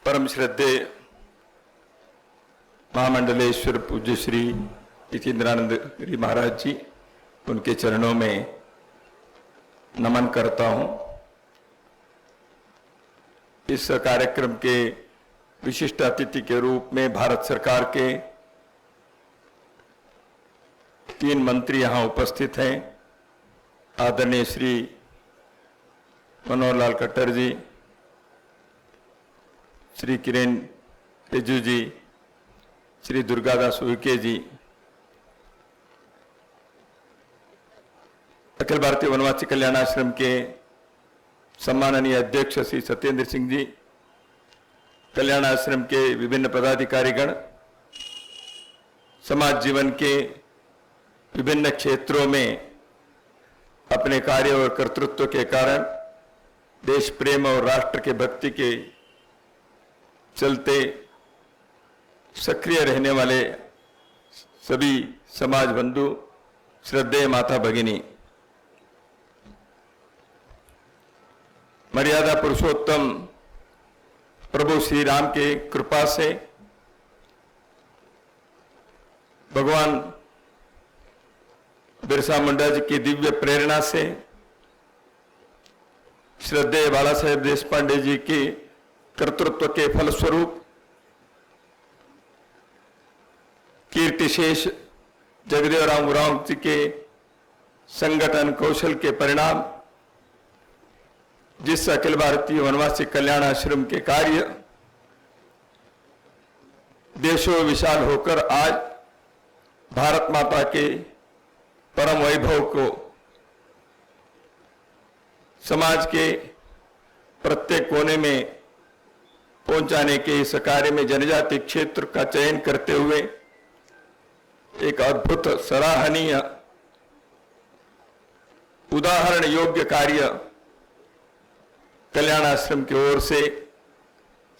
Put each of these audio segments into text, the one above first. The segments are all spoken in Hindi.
परम श्रद्धेय महामंडलेश्वर पूज्य श्री यतीन्द्रानंद गिरी महाराज जी, उनके चरणों में नमन करता हूं। इस कार्यक्रम के विशिष्ट अतिथि के रूप में भारत सरकार के 3 मंत्री यहां उपस्थित हैं। आदरणीय श्री मनोहर लाल खट्टर जी, श्री किरण रिजिजू जी, श्री दुर्गादास उइके जी, अखिल भारतीय वनवासी कल्याण आश्रम के सम्माननीय अध्यक्ष श्री सत्येंद्र सिंह जी, कल्याण आश्रम के विभिन्न पदाधिकारीगण, समाज जीवन के विभिन्न क्षेत्रों में अपने कार्य और कर्तृत्व के कारण देश प्रेम और राष्ट्र के भक्ति के चलते सक्रिय रहने वाले सभी समाज बंधु, श्रद्धेय माता भगिनी, मर्यादा पुरुषोत्तम प्रभु श्री राम के कृपा से भगवान बिरसा मुंडा जी की दिव्य प्रेरणा से श्रद्धेय बाला साहेब देशपांडे जी के कर्तृत्व के फलस्वरूप कीर्तिशेष जगदेव राम उरांव जी के संगठन कौशल के परिणाम, जिस अखिल भारतीय वनवासी कल्याण आश्रम के कार्य देशों विशाल होकर आज भारत माता के परम वैभव को समाज के प्रत्येक कोने में पहुंचाने के इस कार्य में जनजाति क्षेत्र का चयन करते हुए एक अद्भुत सराहनीय उदाहरण योग्य कार्य कल्याण आश्रम की ओर से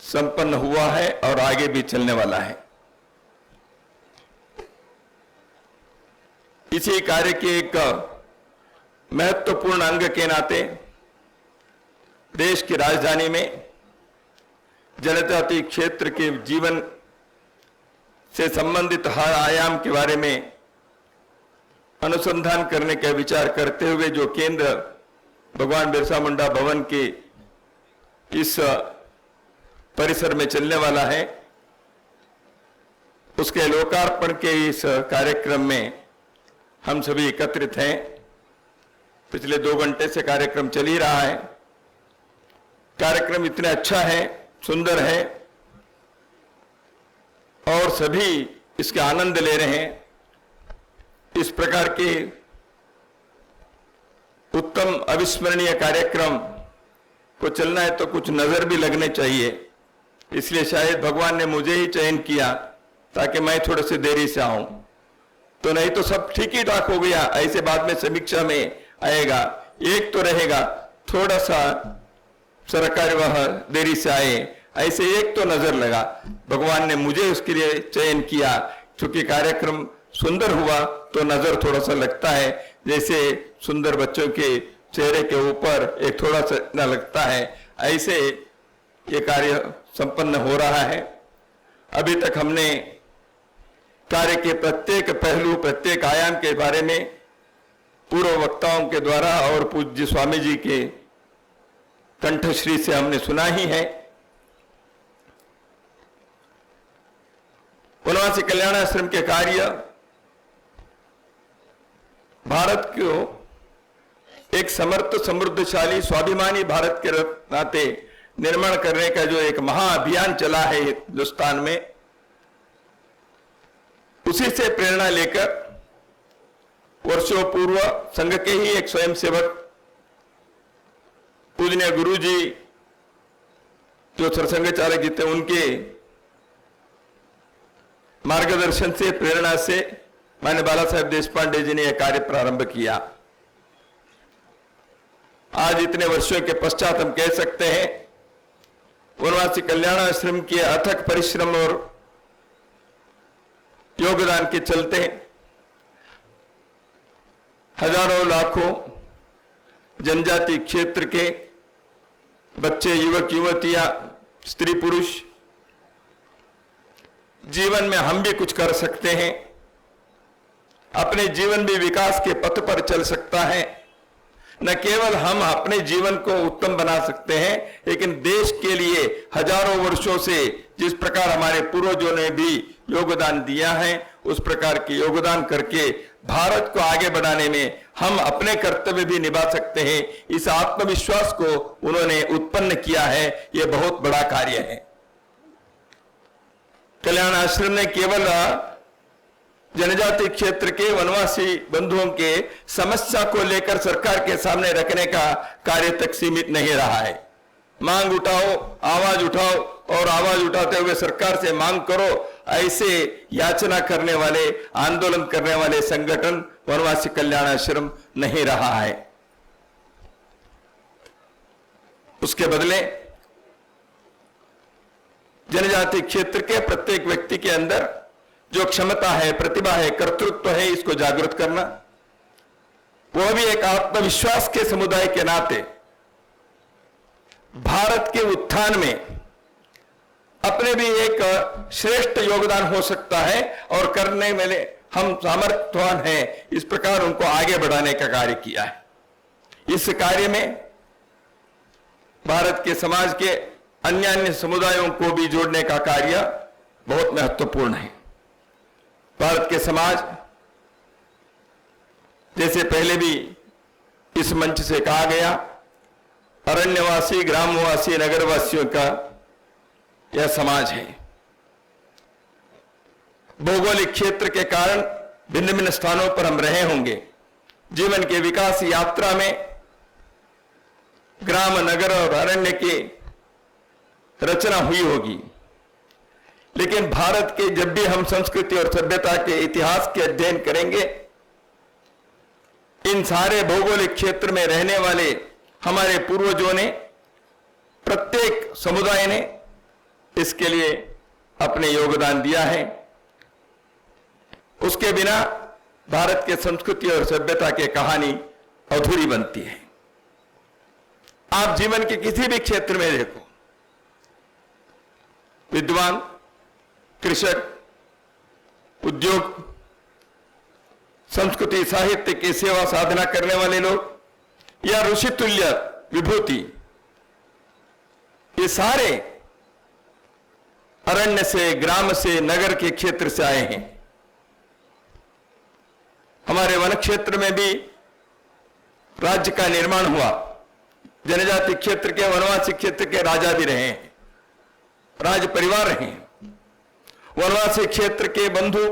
संपन्न हुआ है और आगे भी चलने वाला है। इसी कार्य के एक महत्वपूर्ण अंग के नाते देश की राजधानी में जनजाति क्षेत्र के जीवन से संबंधित हर आयाम के बारे में अनुसंधान करने का विचार करते हुए जो केंद्र भगवान बिरसा मुंडा भवन के इस परिसर में चलने वाला है, उसके लोकार्पण के इस कार्यक्रम में हम सभी एकत्रित हैं। पिछले 2 घंटे से कार्यक्रम चल ही रहा है। कार्यक्रम इतना अच्छा है, सुंदर है और सभी इसका आनंद ले रहे हैं। इस प्रकार के उत्तम अविस्मरणीय कार्यक्रम को चलना है तो कुछ नजर भी लगने चाहिए। इसलिए शायद भगवान ने मुझे ही चयन किया ताकि मैं थोड़े से देरी से आऊं, तो नहीं तो सब ठीक ही ठाक हो गया। ऐसे बाद में समीक्षा में आएगा, एक तो रहेगा थोड़ा सा सरकार वह देरी से आए, ऐसे एक तो नजर लगा। भगवान ने मुझे उसके लिए चयन किया, क्योंकि कार्यक्रम सुंदर हुआ तो नजर थोड़ा सा लगता है, जैसे सुंदर बच्चों के चेहरे के ऊपर एक थोड़ा सा न लगता है, ऐसे ये कार्य संपन्न हो रहा है। अभी तक हमने कार्य के प्रत्येक पहलू, प्रत्येक आयाम के बारे में पूर्व वक्ताओं के द्वारा और पूज्य स्वामी जी के कंठश्री से हमने सुना ही है। वनवासी कल्याण आश्रम के कार्य भारत को एक समर्थ, समृद्धशाली, स्वाभिमानी भारत के नाते निर्माण करने का जो एक महाअभियान चला है हिंदुस्तान में, उसी से प्रेरणा लेकर वर्षों पूर्व संघ के ही एक स्वयंसेवक पूजनीय गुरु जी जो सरसंघ चालक जी थे, उनके मार्गदर्शन से, प्रेरणा से माननीय बाला साहेब देशपांडे जी ने यह कार्य प्रारंभ किया। आज इतने वर्षों के पश्चात हम कह सकते हैं वनवासी कल्याण आश्रम के अथक परिश्रम और योगदान के चलते हजारों लाखों जनजाति क्षेत्र के बच्चे, युवक युवतियां, स्त्री पुरुष जीवन में हम भी कुछ कर सकते हैं, अपने जीवन भी विकास के पथ पर चल सकता है। न केवल हम अपने जीवन को उत्तम बना सकते हैं, लेकिन देश के लिए हजारों वर्षों से जिस प्रकार हमारे पूर्वजों ने भी योगदान दिया है, उस प्रकार के योगदान करके भारत को आगे बढ़ाने में हम अपने कर्तव्य भी निभा सकते हैं। इस आत्मविश्वास को उन्होंने उत्पन्न किया है। यह बहुत बड़ा कार्य है। कल्याण आश्रम ने केवल जनजाति क्षेत्र के वनवासी बंधुओं के समस्या को लेकर सरकार के सामने रखने का कार्य तक सीमित नहीं रहा है। मांग उठाओ, आवाज उठाओ और आवाज उठाते हुए सरकार से मांग करो, ऐसे याचना करने वाले, आंदोलन करने वाले संगठन वनवासी कल्याण आश्रम नहीं रहा है। उसके बदले जनजाति क्षेत्र के प्रत्येक व्यक्ति के अंदर जो क्षमता है, प्रतिभा है, कर्तृत्व है, इसको जागृत करना, वह भी एक आत्मविश्वास के समुदाय के नाते भारत के उत्थान में अपने भी एक श्रेष्ठ योगदान हो सकता है और करने में हम सामर्थ्यवान हैं। इस प्रकार उनको आगे बढ़ाने का कार्य किया है। इस कार्य में भारत के समाज के अन्य समुदायों को भी जोड़ने का कार्य बहुत महत्वपूर्ण है। भारत के समाज, जैसे पहले भी इस मंच से कहा गया, अरण्यवासी, ग्रामवासी, नगरवासियों का यह समाज है। भौगोलिक क्षेत्र के कारण भिन्न भिन्न स्थानों पर हम रहे होंगे। जीवन के विकास यात्रा में ग्राम, नगर और अरण्य की रचना हुई होगी, लेकिन भारत के जब भी हम संस्कृति और सभ्यता के इतिहास के अध्ययन करेंगे, इन सारे भौगोलिक क्षेत्र में रहने वाले हमारे पूर्वजों ने, प्रत्येक समुदाय ने इसके लिए अपने योगदान दिया है। उसके बिना भारत के संस्कृति और सभ्यता की कहानी अधूरी बनती है। आप जीवन के किसी भी क्षेत्र में देखो, विद्वान, कृषक, उद्योग, संस्कृति साहित्य की सेवा साधना करने वाले लोग या ऋषि तुल्य विभूति, ये सारे अरण्य से, ग्राम से, नगर के क्षेत्र से आए हैं। हमारे वन क्षेत्र में भी राज्य का निर्माण हुआ। जनजाति क्षेत्र के, वनवासी क्षेत्र के राजा भी रहे हैं, राज परिवार रहे हैं। वनवासी क्षेत्र के बंधु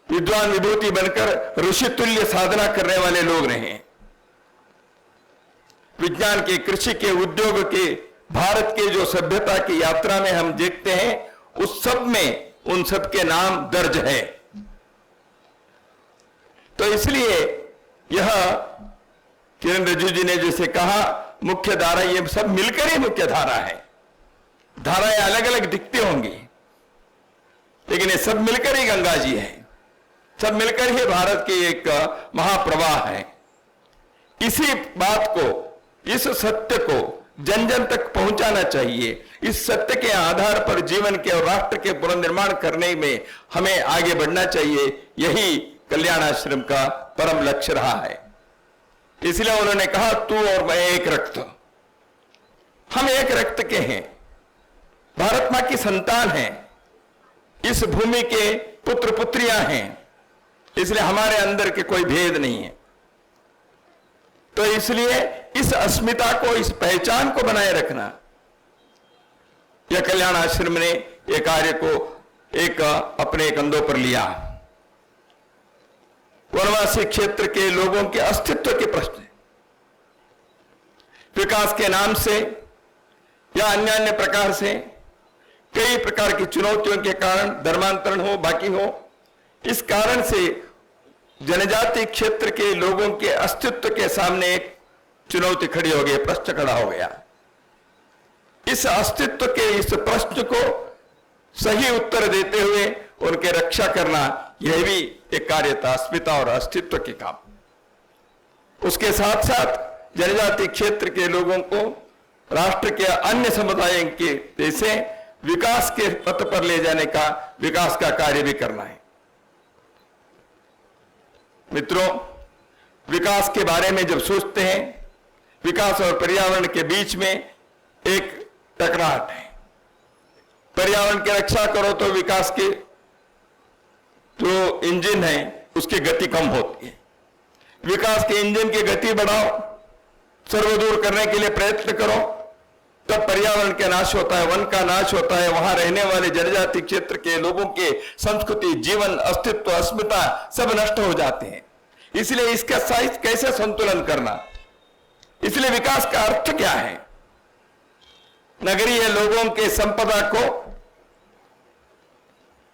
विद्वान विभूति बनकर ऋषि तुल्य साधना करने वाले लोग रहे हैं। विज्ञान के, कृषि के, उद्योग के, भारत के जो सभ्यता की यात्रा में हम देखते हैं, उस सब में उन सब के नाम दर्ज है। तो इसलिए यह किरण रिजिजू जी ने जैसे कहा, मुख्य धारा, ये सब मिलकर ही मुख्य धारा है। धाराएं अलग अलग दिखती होंगी, लेकिन ये सब मिलकर ही गंगा जी है, सब मिलकर ही भारत की एक महाप्रवाह है। इसी बात को, इस सत्य को जन जन तक पहुंचाना चाहिए। इस सत्य के आधार पर जीवन के और राष्ट्र के पुनर्निर्माण करने में हमें आगे बढ़ना चाहिए। यही कल्याण आश्रम का परम लक्ष्य रहा है। इसलिए उन्होंने कहा, तू और मैं एक रक्त, हम एक रक्त के हैं, भारत मां की संतान हैं, इस भूमि के पुत्र पुत्रियां हैं, इसलिए हमारे अंदर के कोई भेद नहीं है। तो इसलिए इस अस्मिता को, इस पहचान को बनाए रखना, यह कल्याण आश्रम ने एक कार्य को एक अपने कंधों पर लिया। वनवासी क्षेत्र के लोगों के अस्तित्व के प्रश्न, विकास के नाम से या अन्य अन्य प्रकार से कई प्रकार की चुनौतियों के कारण धर्मांतरण हो, बाकी हो, इस कारण से जनजाति क्षेत्र के लोगों के अस्तित्व के सामने एक चुनौती खड़ी हो गई, प्रश्न खड़ा हो गया। इस अस्तित्व के इस प्रश्न को सही उत्तर देते हुए उनके रक्षा करना, यह भी एक कार्य था, अस्मिता और अस्तित्व के काम। उसके साथ साथ जनजाति क्षेत्र के लोगों को राष्ट्र के अन्य समुदायों के जैसे विकास के पथ पर ले जाने का, विकास का कार्य भी करना है। मित्रों, विकास के बारे में जब सोचते हैं, विकास और पर्यावरण के बीच में एक टकराहट है। पर्यावरण की रक्षा करो तो विकास के जो इंजन है उसकी गति कम होती है। विकास के इंजन की गति बढ़ाओ, सर्वदूर करने के लिए प्रयत्न करो, तब पर्यावरण का नाश होता है, वन का नाश होता है, वहां रहने वाले जनजाति क्षेत्र के लोगों के संस्कृति, जीवन, अस्तित्व, अस्मिता सब नष्ट हो जाते हैं। इसलिए इसका साइज कैसे संतुलन करना, इसलिए विकास का अर्थ क्या है? नगरीय लोगों के संपदा को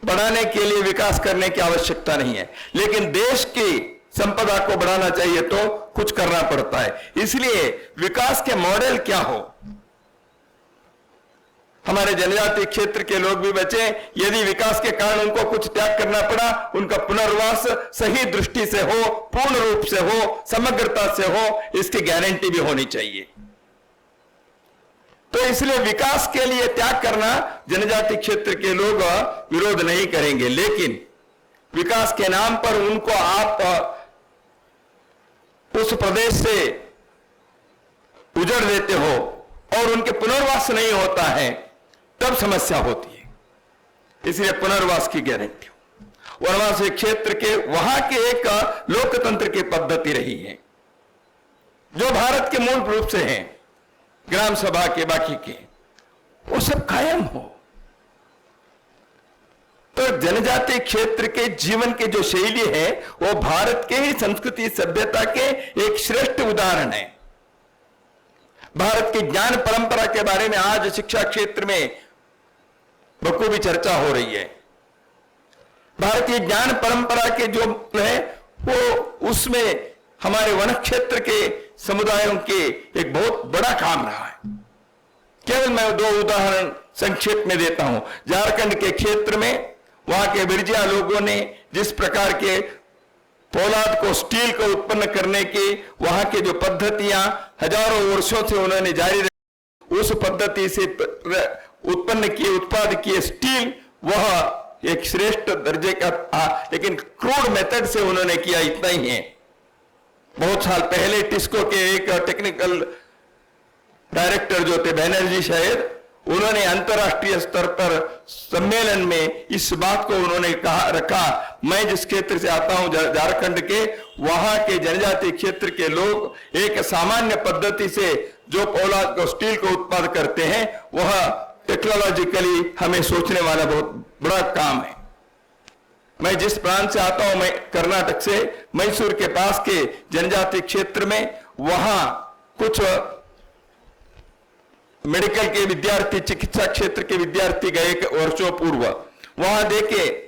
बढ़ाने के लिए विकास करने की आवश्यकता नहीं है, लेकिन देश की संपदा को बढ़ाना चाहिए तो कुछ करना पड़ता है। इसलिए विकास के मॉडल क्या हो, हमारे जनजातीय क्षेत्र के लोग भी बचे। यदि विकास के कारण उनको कुछ त्याग करना पड़ा, उनका पुनर्वास सही दृष्टि से हो, पूर्ण रूप से हो, समग्रता से हो, इसकी गारंटी भी होनी चाहिए। तो इसलिए विकास के लिए त्याग करना जनजातीय क्षेत्र के लोग विरोध नहीं करेंगे, लेकिन विकास के नाम पर उनको आप उस प्रदेश से उजड़ देते हो और उनके पुनर्वास नहीं होता है, तब समस्या होती है। इसलिए पुनर्वास की गारंटी हो। वनवासी क्षेत्र के वहां के एक लोकतंत्र की पद्धति रही है जो भारत के मूल रूप से है, ग्राम सभा के बाकी के, वो सब कायम हो। तो जनजातीय क्षेत्र के जीवन के जो शैली है वो भारत के ही संस्कृति सभ्यता के एक श्रेष्ठ उदाहरण है। भारत की ज्ञान परंपरा के बारे में आज शिक्षा क्षेत्र में बखूबी चर्चा हो रही है। भारतीय ज्ञान परंपरा के जो है वो उसमें हमारे वन क्षेत्र के समुदायों के एक बहुत बड़ा काम रहा है। केवल मैं दो उदाहरण संक्षेप में देता हूं। झारखंड के क्षेत्र में वहां के बिरजिया लोगों ने जिस प्रकार के फौलाद को, स्टील को उत्पन्न करने की वहां की जो पद्धतियां हजारों वर्षों से उन्होंने जारी रखी, उस पद्धति से उत्पन्न किए, उत्पाद किए स्टील, वह एक श्रेष्ठ दर्जे का था, लेकिन क्रूड मेथड से उन्होंने किया, इतना ही है। बहुत साल पहले टिस्को के एक टेक्निकल डायरेक्टर जो थे, बैनर्जी शायद, उन्होंने अंतरराष्ट्रीय स्तर पर सम्मेलन में इस बात को उन्होंने रखा, मैं जिस क्षेत्र से आता हूं झारखंड के, वहां के जनजातीय क्षेत्र के लोग एक सामान्य पद्धति से जो फौलाद को, स्टील को उत्पादन करते हैं, वह टेक्नोलॉजिकली हमें सोचने वाला बहुत बड़ा काम है। मैं जिस प्रांत से आता हूं, मैं कर्नाटक से, मैसूर के पास के जनजातीय क्षेत्र में, वहां कुछ मेडिकल के विद्यार्थी, चिकित्सा क्षेत्र के विद्यार्थी गए वर्षों पूर्व, वहां देखे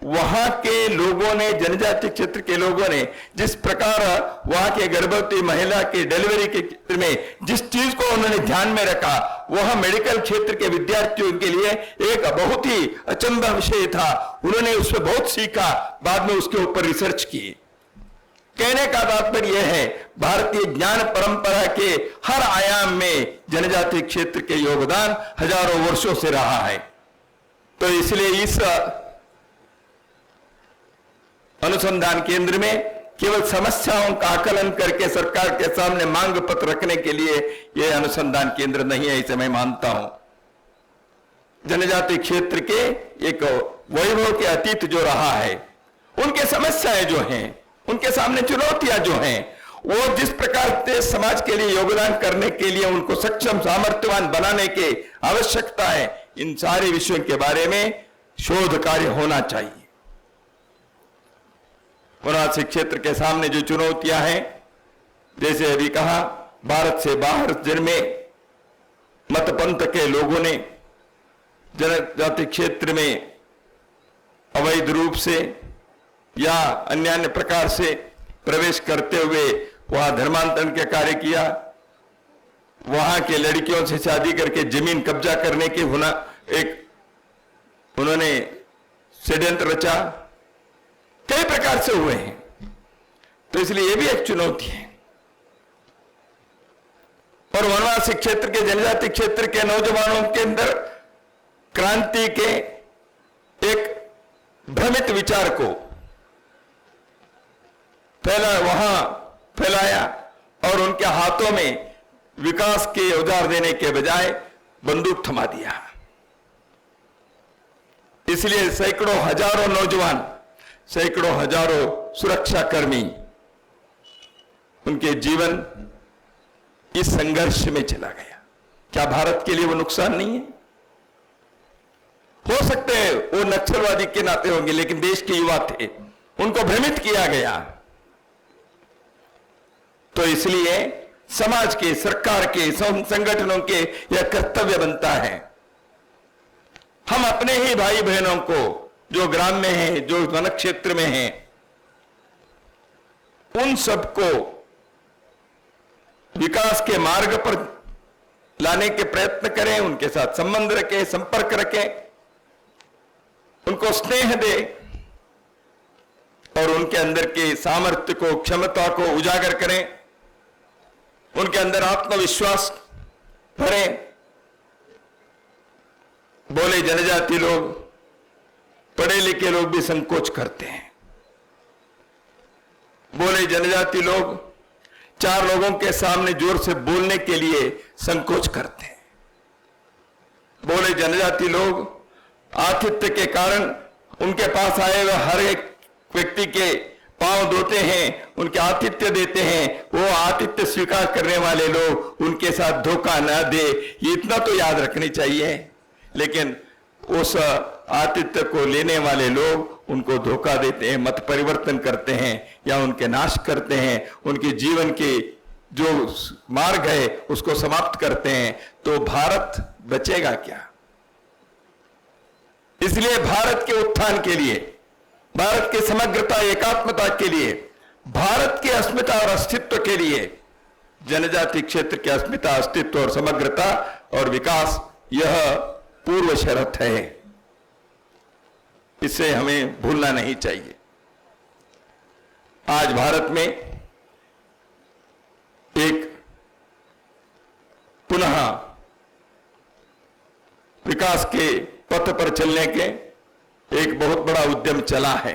वहां के लोगों ने, जनजातीय क्षेत्र के लोगों ने जिस प्रकार वहां के गर्भवती महिला के डिलीवरी के क्षेत्र में जिस चीज को उन्होंने ध्यान में रखा, वह मेडिकल क्षेत्र के विद्यार्थियों के लिए एक बहुत ही अचंभा विषय था। उन्होंने उसमें बहुत सीखा, बाद में उसके ऊपर रिसर्च की। कहने का तात्पर्य यह है, भारतीय ज्ञान परंपरा के हर आयाम में जनजातीय क्षेत्र के योगदान हजारों वर्षों से रहा है। तो इसलिए इस अनुसंधान केंद्र में केवल समस्याओं का आकलन करके सरकार के सामने मांग पत्र रखने के लिए यह अनुसंधान केंद्र नहीं है, इसे मैं मानता हूं। जनजातीय क्षेत्र के एक वैभव के अतीत जो रहा है, उनके समस्याएं जो हैं, उनके सामने चुनौतियां जो हैं, वो जिस प्रकार से समाज के लिए योगदान करने के लिए उनको सक्षम, सामर्थ्यवान बनाने की आवश्यकता है, इन सारे विषयों के बारे में शोध कार्य होना चाहिए। वनवासी क्षेत्र के सामने जो चुनौतियां हैं, जैसे अभी कहा, भारत से बाहर जन्मे मतपंथ के लोगों ने जनजातीय क्षेत्र में अवैध रूप से या अन्य प्रकार से प्रवेश करते हुए वहां धर्मांतरण के कार्य किया, वहां के लड़कियों से शादी करके जमीन कब्जा करने की उन्होंने षड्यंत्र रचा, कई प्रकार से हुए हैं। तो इसलिए यह भी एक चुनौती है। और वनवासी क्षेत्र के, जनजातीय क्षेत्र के नौजवानों के अंदर अशांति के एक भ्रमित विचार को फैलाया और उनके हाथों में विकास के औजार देने के बजाय बंदूक थमा दिया। इसलिए सैकड़ों हजारों नौजवान, सैकड़ों हजारों सुरक्षाकर्मी, उनके जीवन इस संघर्ष में चला गया। क्या भारत के लिए वो नुकसान नहीं है? हो सकते हैं वो नक्सलवादी के नाते होंगे, लेकिन देश के युवा थे, उनको भ्रमित किया गया। तो इसलिए समाज के, सरकार के, संगठनों के यह कर्तव्य बनता है, हम अपने ही भाई बहनों को जो ग्राम में हैं, जो वन क्षेत्र में हैं, उन सबको विकास के मार्ग पर लाने के प्रयत्न करें, उनके साथ संबंध रखें, संपर्क रखें, उनको स्नेह दें और उनके अंदर के सामर्थ्य को, क्षमता को उजागर करें, उनके अंदर आत्मविश्वास भरें। बोले जनजाति लोग, पढ़े लिखे लोग भी संकोच करते हैं। बोले जनजाति लोग चार लोगों के सामने जोर से बोलने के लिए संकोच करते हैं। बोले जनजाति लोग आतिथ्य के कारण उनके पास आए हुए हर एक व्यक्ति के पांव धोते हैं, उनके आतिथ्य देते हैं। वो आतिथ्य स्वीकार करने वाले लोग उनके साथ धोखा न दे, ये इतना तो याद रखनी चाहिए। लेकिन उस आतिथ्य को लेने वाले लोग उनको धोखा देते हैं, मत परिवर्तन करते हैं या उनके नाश करते हैं, उनके जीवन के जो मार्ग है उसको समाप्त करते हैं। तो भारत बचेगा क्या? इसलिए भारत के उत्थान के लिए, भारत की समग्रता, एकात्मता के लिए, भारत की अस्मिता और अस्तित्व के लिए जनजाति क्षेत्र की अस्मिता, अस्तित्व और समग्रता और विकास यह पूर्व शर्त है। इसे हमें भूलना नहीं चाहिए। आज भारत में एक पुनः विकास के पथ पर चलने के एक बहुत बड़ा उद्यम चला है।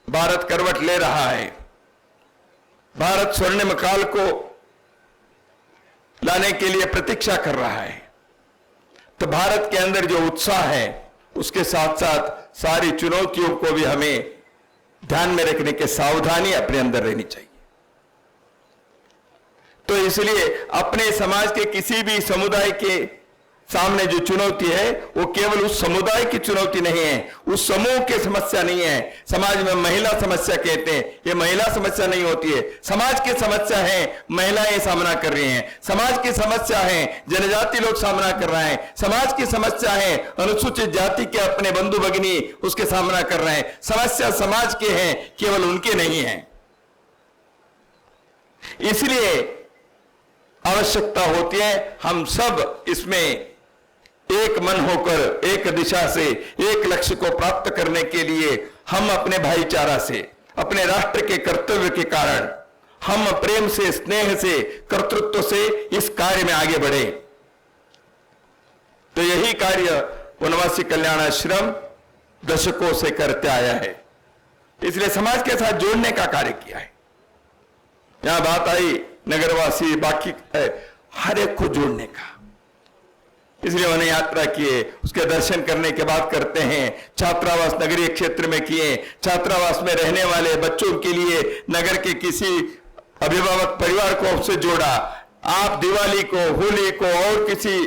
भारत करवट ले रहा है। भारत स्वर्णिम काल को लाने के लिए प्रतीक्षा कर रहा है। तो भारत के अंदर जो उत्साह है, उसके साथ साथ सारी चुनौतियों को भी हमें ध्यान में रखने की सावधानी अपने अंदर रहनी चाहिए। तो इसलिए अपने समाज के किसी भी समुदाय के सामने जो चुनौती है वो केवल उस समुदाय की चुनौती नहीं है, उस समूह की समस्या नहीं है। समाज में महिला समस्या कहते हैं, ये महिला समस्या नहीं होती है, समाज की समस्या है, महिलाएं सामना कर रही हैं। समाज की समस्या है, जनजाति लोग सामना कर रहे हैं। समाज की समस्या है, अनुसूचित जाति के अपने बंधु भगिनी उसके सामना कर रहे हैं। समस्या समाज के हैं, केवल उनके नहीं है। इसलिए आवश्यकता होती है हम सब इसमें एक मन होकर, एक दिशा से, एक लक्ष्य को प्राप्त करने के लिए हम अपने भाईचारा से, अपने राष्ट्र के कर्तव्य के कारण हम प्रेम से, स्नेह से, कर्तृत्व से इस कार्य में आगे बढ़े। तो यही कार्य वनवासी कल्याण आश्रम दशकों से करते आया है। इसलिए समाज के साथ जोड़ने का कार्य किया है। यहां बात आई नगरवासी, बाकी हर एक को जोड़ने का। इसलिए उन्हें यात्रा किए, उसके दर्शन करने के बाद करते हैं। छात्रावास नगरीय क्षेत्र में किए, छात्रावास में रहने वाले बच्चों के लिए नगर के किसी अभिभावक परिवार को उससे जोड़ा। आप दिवाली को, होली को और किसी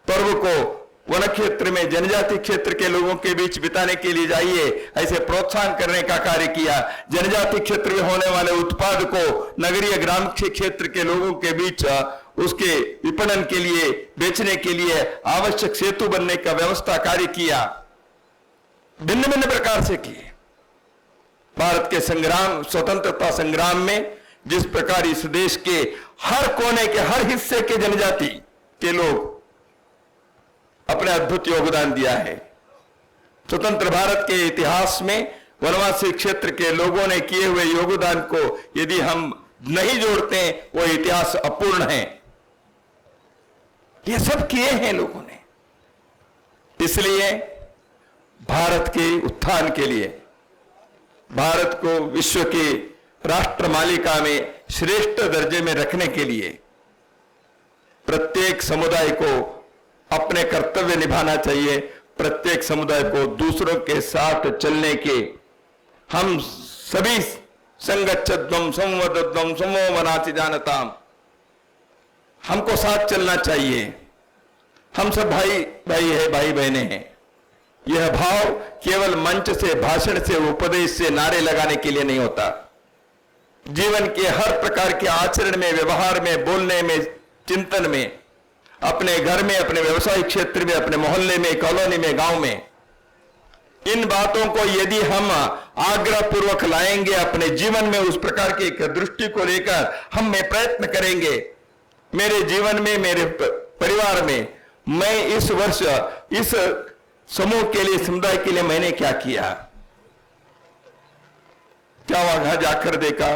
पर्व को वन क्षेत्र में, जनजाति क्षेत्र के लोगों के बीच बिताने के लिए जाइए, ऐसे प्रोत्साहन करने का कार्य किया। जनजाति क्षेत्र में होने वाले उत्पाद को नगरीय ग्राम क्षेत्र के लोगों के बीच उसके विपणन के लिए, बेचने के लिए आवश्यक सेतु बनने का व्यवस्था कार्य किया। भिन्न भिन्न प्रकार से किए। भारत के संग्राम, स्वतंत्रता संग्राम में जिस प्रकार इस देश के हर कोने के, हर हिस्से के जनजाति के लोग अपने अद्भुत योगदान दिया है। स्वतंत्र भारत के इतिहास में वनवासी क्षेत्र के लोगों ने किए हुए योगदान को यदि हम नहीं जोड़ते, वो इतिहास अपूर्ण है। ये सब किए हैं लोगों ने। इस इसलिए भारत के उत्थान के लिए, भारत को विश्व की राष्ट्र मालिका में श्रेष्ठ दर्जे में रखने के लिए प्रत्येक समुदाय को अपने कर्तव्य निभाना चाहिए। प्रत्येक समुदाय को दूसरों के साथ चलने के, हम सभी संगच्छध्वम संवर्धध्वम समो वनाति जानताम, हमको साथ चलना चाहिए। हम सब भाई भाई है, भाई बहने हैं। यह भाव केवल मंच से, भाषण से, उपदेश से, नारे लगाने के लिए नहीं होता। जीवन के हर प्रकार के आचरण में, व्यवहार में, बोलने में, चिंतन में, अपने घर में, अपने व्यवसायिक क्षेत्र में, अपने मोहल्ले में, कॉलोनी में, गांव में, इन बातों को यदि हम आग्रह पूर्वक लाएंगे अपने जीवन में, उस प्रकार की एक दृष्टि को लेकर हम में प्रयत्न करेंगे। मेरे जीवन में, मेरे परिवार में, मैं इस वर्ष इस समूह के लिए, समुदाय के लिए मैंने क्या किया, क्या वहां जाकर देखा।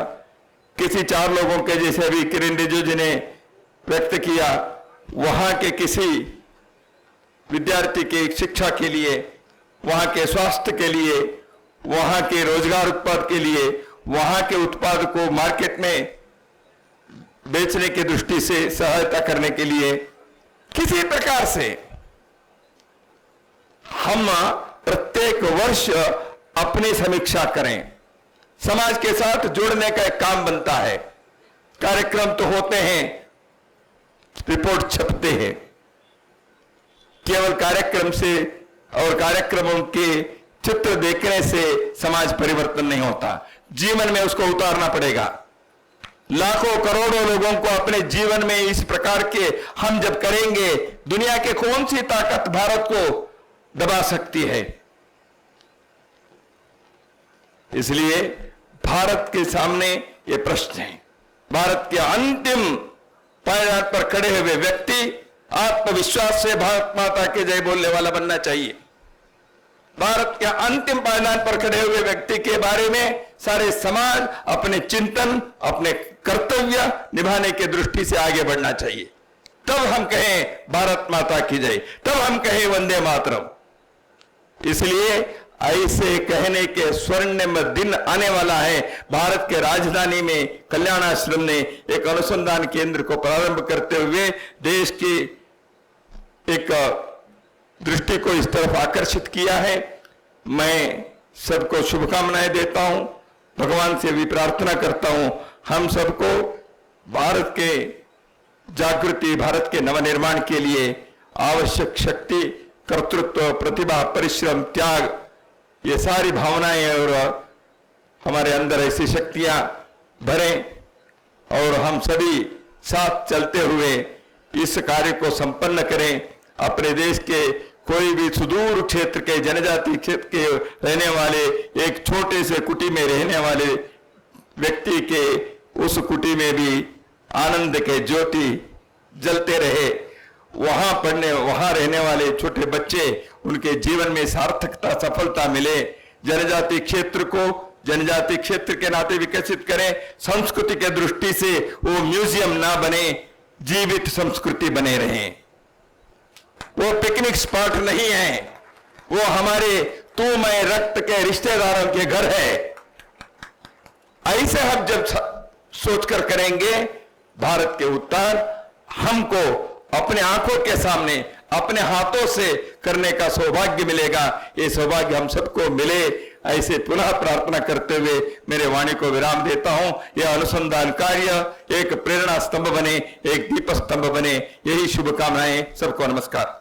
किसी 4 लोगों के जैसे अभी किरण रिजिजू जी ने व्यक्त किया, वहां के किसी विद्यार्थी की शिक्षा के लिए, वहां के स्वास्थ्य के लिए, वहां के रोजगार उत्पाद के लिए, वहां के उत्पाद को मार्केट में बेचने की दृष्टि से सहायता करने के लिए, किसी प्रकार से हम प्रत्येक वर्ष अपनी समीक्षा करें। समाज के साथ जोड़ने का एक काम बनता है। कार्यक्रम तो होते हैं, रिपोर्ट छपते हैं। केवल कार्यक्रम से और कार्यक्रमों के चित्र देखने से समाज परिवर्तन नहीं होता, जीवन में उसको उतारना पड़ेगा। लाखों करोड़ों लोगों को अपने जीवन में इस प्रकार के हम जब करेंगे, दुनिया के कौन सी ताकत भारत को दबा सकती है। इसलिए भारत के सामने ये प्रश्न है। भारत के अंतिम पायदान पर खड़े हुए व्यक्ति आत्मविश्वास से भारत माता की जय बोलने वाला बनना चाहिए। भारत के अंतिम पायदान पर खड़े हुए व्यक्ति के बारे में सारे समाज अपने चिंतन, अपने कर्तव्य निभाने की दृष्टि से आगे बढ़ना चाहिए। तब हम कहें भारत माता की जय, तब हम कहें वंदे मातरम। इसलिए ऐसे कहने के स्वर्णिम दिन आने वाला है। भारत के राजधानी में कल्याण आश्रम ने एक अनुसंधान केंद्र को प्रारंभ करते हुए देश की एक दृष्टि को इस तरफ आकर्षित किया है। मैं सबको शुभकामनाएं देता हूं, भगवान से भी प्रार्थना करता हूं हम सबको भारत के जागृति, भारत के नवनिर्माण के लिए आवश्यक शक्ति, कर्तृत्व, प्रतिभा, परिश्रम, त्याग, ये सारी भावनाएं और हमारे अंदर ऐसी शक्तियां भरें और हम सभी साथ चलते हुए इस कार्य को संपन्न करें। अपने देश के कोई भी सुदूर क्षेत्र के, जनजाति क्षेत्र के रहने वाले, एक छोटे से कुटी में रहने वाले व्यक्ति के उस कुटी में भी आनंद के ज्योति जलते रहे। वहां रहने वाले छोटे बच्चे, उनके जीवन में सार्थकता, सफलता मिले। जनजाति क्षेत्र को जनजाति क्षेत्र के नाते विकसित करें। संस्कृति के दृष्टि से वो म्यूजियम ना बने, जीवित संस्कृति बने रहें। वो पिकनिक स्पॉट नहीं है, वो हमारे तू मैं रक्त के रिश्तेदारों के घर है। ऐसे हम जब सोचकर करेंगे भारत के उत्थान, हमको अपने आंखों के सामने, अपने हाथों से करने का सौभाग्य मिलेगा। ये सौभाग्य हम सबको मिले, ऐसे पुनः प्रार्थना करते हुए मेरे वाणी को विराम देता हूं। यह अनुसंधान कार्य एक प्रेरणा स्तंभ बने, एक दीप स्तंभ बने, यही शुभकामनाएं। सबको नमस्कार।